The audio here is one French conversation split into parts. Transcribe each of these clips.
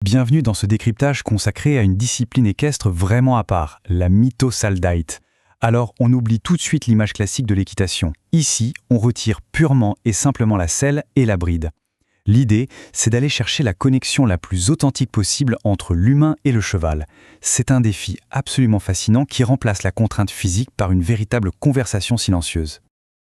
Bienvenue dans ce décryptage consacré à une discipline équestre vraiment à part, la mythosaldite. Alors, on oublie tout de suite l'image classique de l'équitation. Ici, on retire purement et simplement la selle et la bride. L'idée, c'est d'aller chercher la connexion la plus authentique possible entre l'humain et le cheval. C'est un défi absolument fascinant qui remplace la contrainte physique par une véritable conversation silencieuse.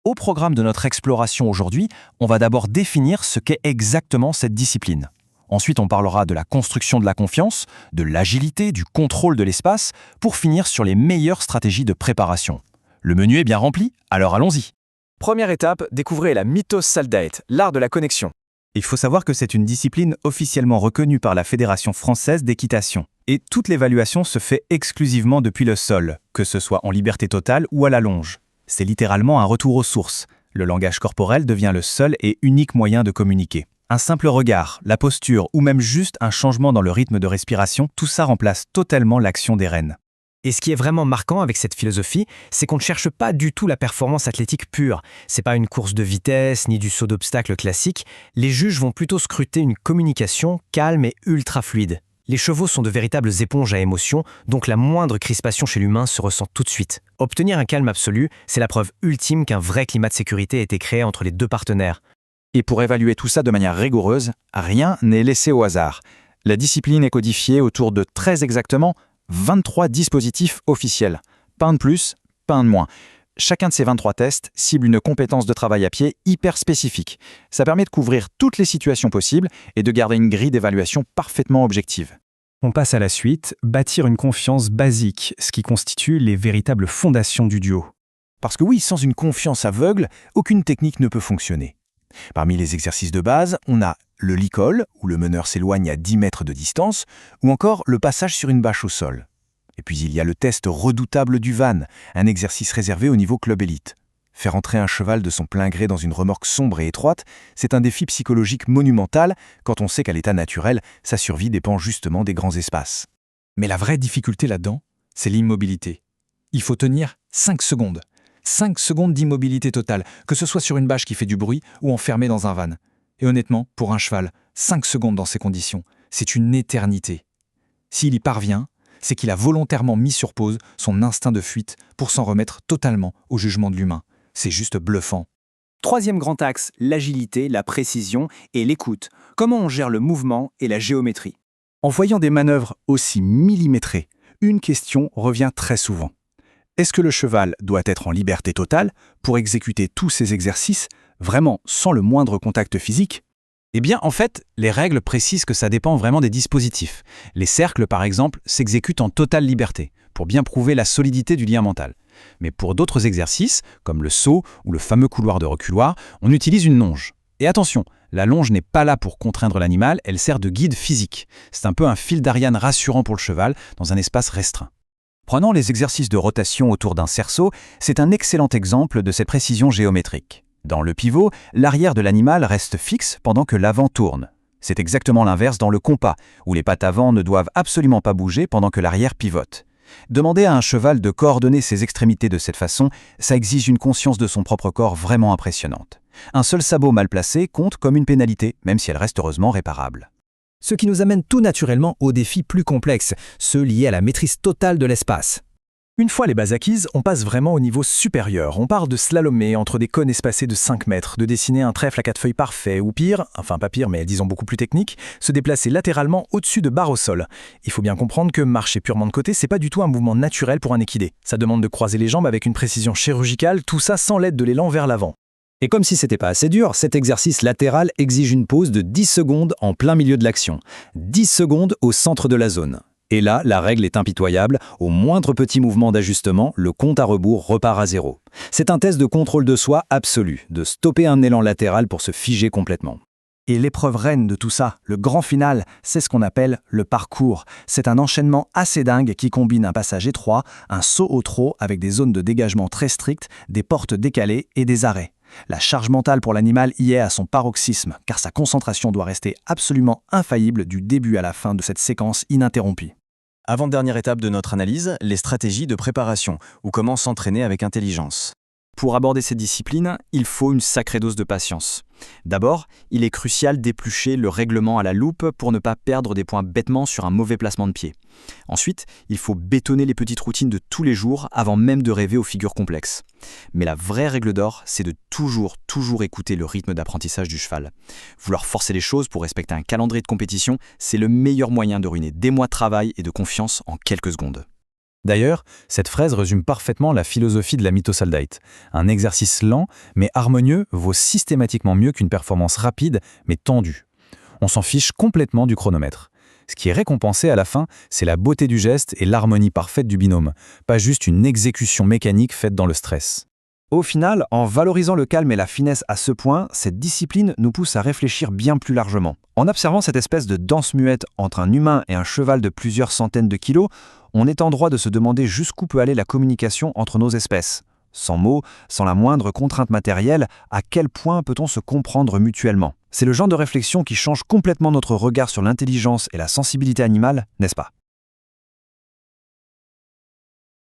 Au programme de notre exploration aujourd'hui, on va d'abord définir ce qu'est exactement cette discipline. Ensuite, on parlera de la construction de la confiance, de l'agilité, du contrôle de l'espace, pour finir sur les meilleures stratégies de préparation. Le menu est bien rempli, alors allons-y. Première étape, découvrez la mythosaldite, l'art de la connexion. Il faut savoir que c'est une discipline officiellement reconnue par la Fédération française d'équitation. Et toute l'évaluation se fait exclusivement depuis le sol, que ce soit en liberté totale ou à la longe. C'est littéralement un retour aux sources. Le langage corporel devient le seul et unique moyen de communiquer. Un simple regard, la posture ou même juste un changement dans le rythme de respiration, tout ça remplace totalement l'action des rênes. Et ce qui est vraiment marquant avec cette philosophie, c'est qu'on ne cherche pas du tout la performance athlétique pure. C'est pas une course de vitesse ni du saut d'obstacle classique. Les juges vont plutôt scruter une communication calme et ultra fluide. Les chevaux sont de véritables éponges à émotions, donc la moindre crispation chez l'humain se ressent tout de suite. Obtenir un calme absolu, c'est la preuve ultime qu'un vrai climat de sécurité a été créé entre les deux partenaires. Et pour évaluer tout ça de manière rigoureuse, rien n'est laissé au hasard. La discipline est codifiée autour de très exactement 23 dispositifs officiels. Pas un de plus, pas un de moins. Chacun de ces 23 tests cible une compétence de travail à pied hyper spécifique. Ça permet de couvrir toutes les situations possibles et de garder une grille d'évaluation parfaitement objective. On passe à la suite, bâtir une confiance basique, ce qui constitue les véritables fondations du duo. Parce que oui, sans une confiance aveugle, aucune technique ne peut fonctionner. Parmi les exercices de base, on a le licol, où le meneur s'éloigne à 10 mètres de distance, ou encore le passage sur une bâche au sol. Et puis il y a le test redoutable du van, un exercice réservé au niveau club élite. Faire entrer un cheval de son plein gré dans une remorque sombre et étroite, c'est un défi psychologique monumental quand on sait qu'à l'état naturel, sa survie dépend justement des grands espaces. Mais la vraie difficulté là-dedans, c'est l'immobilité. Il faut tenir 5 secondes. 5 secondes d'immobilité totale, que ce soit sur une bâche qui fait du bruit ou enfermé dans un van. Et honnêtement, pour un cheval, 5 secondes dans ces conditions, c'est une éternité. S'il y parvient, c'est qu'il a volontairement mis sur pause son instinct de fuite pour s'en remettre totalement au jugement de l'humain. C'est juste bluffant. Troisième grand axe, l'agilité, la précision et l'écoute. Comment on gère le mouvement et la géométrie? En voyant des manœuvres aussi millimétrées, une question revient très souvent. Est-ce que le cheval doit être en liberté totale pour exécuter tous ces exercices, vraiment sans le moindre contact physique? Eh bien, en fait, les règles précisent que ça dépend vraiment des dispositifs. Les cercles, par exemple, s'exécutent en totale liberté, pour bien prouver la solidité du lien mental. Mais pour d'autres exercices, comme le saut ou le fameux couloir de reculoir, on utilise une longe. Et attention, la longe n'est pas là pour contraindre l'animal, elle sert de guide physique. C'est un peu un fil d'Ariane rassurant pour le cheval dans un espace restreint. Prenons les exercices de rotation autour d'un cerceau, c'est un excellent exemple de cette précision géométrique. Dans le pivot, l'arrière de l'animal reste fixe pendant que l'avant tourne. C'est exactement l'inverse dans le compas, où les pattes avant ne doivent absolument pas bouger pendant que l'arrière pivote. Demander à un cheval de coordonner ses extrémités de cette façon, ça exige une conscience de son propre corps vraiment impressionnante. Un seul sabot mal placé compte comme une pénalité, même si elle reste heureusement réparable. Ce qui nous amène tout naturellement aux défis plus complexes, ceux liés à la maîtrise totale de l'espace. Une fois les bases acquises, on passe vraiment au niveau supérieur. On part de slalomer entre des cônes espacés de 5 mètres, de dessiner un trèfle à 4 feuilles parfait, ou pire, enfin pas pire mais disons beaucoup plus technique, se déplacer latéralement au-dessus de barres au sol. Il faut bien comprendre que marcher purement de côté, c'est pas du tout un mouvement naturel pour un équidé. Ça demande de croiser les jambes avec une précision chirurgicale, tout ça sans l'aide de l'élan vers l'avant. Et comme si c'était pas assez dur, cet exercice latéral exige une pause de 10 secondes en plein milieu de l'action. 10 secondes au centre de la zone. Et là, la règle est impitoyable. Au moindre petit mouvement d'ajustement, le compte à rebours repart à zéro. C'est un test de contrôle de soi absolu, de stopper un élan latéral pour se figer complètement. Et l'épreuve reine de tout ça, le grand final, c'est ce qu'on appelle le parcours. C'est un enchaînement assez dingue qui combine un passage étroit, un saut au trot avec des zones de dégagement très strictes, des portes décalées et des arrêts. La charge mentale pour l'animal y est à son paroxysme, car sa concentration doit rester absolument infaillible du début à la fin de cette séquence ininterrompue. Avant-dernière étape de notre analyse, les stratégies de préparation, ou comment s'entraîner avec intelligence. Pour aborder cette discipline, il faut une sacrée dose de patience. D'abord, il est crucial d'éplucher le règlement à la loupe pour ne pas perdre des points bêtement sur un mauvais placement de pied. Ensuite, il faut bétonner les petites routines de tous les jours avant même de rêver aux figures complexes. Mais la vraie règle d'or, c'est de toujours écouter le rythme d'apprentissage du cheval. Vouloir forcer les choses pour respecter un calendrier de compétition, c'est le meilleur moyen de ruiner des mois de travail et de confiance en quelques secondes. D'ailleurs, cette fraise résume parfaitement la philosophie de la mythosaldite. Un exercice lent mais harmonieux vaut systématiquement mieux qu'une performance rapide mais tendue. On s'en fiche complètement du chronomètre. Ce qui est récompensé à la fin, c'est la beauté du geste et l'harmonie parfaite du binôme, pas juste une exécution mécanique faite dans le stress. Au final, en valorisant le calme et la finesse à ce point, cette discipline nous pousse à réfléchir bien plus largement. En observant cette espèce de danse muette entre un humain et un cheval de plusieurs centaines de kilos, on est en droit de se demander jusqu'où peut aller la communication entre nos espèces. Sans mots, sans la moindre contrainte matérielle, à quel point peut-on se comprendre mutuellement ? C'est le genre de réflexion qui change complètement notre regard sur l'intelligence et la sensibilité animale, n'est-ce pas ?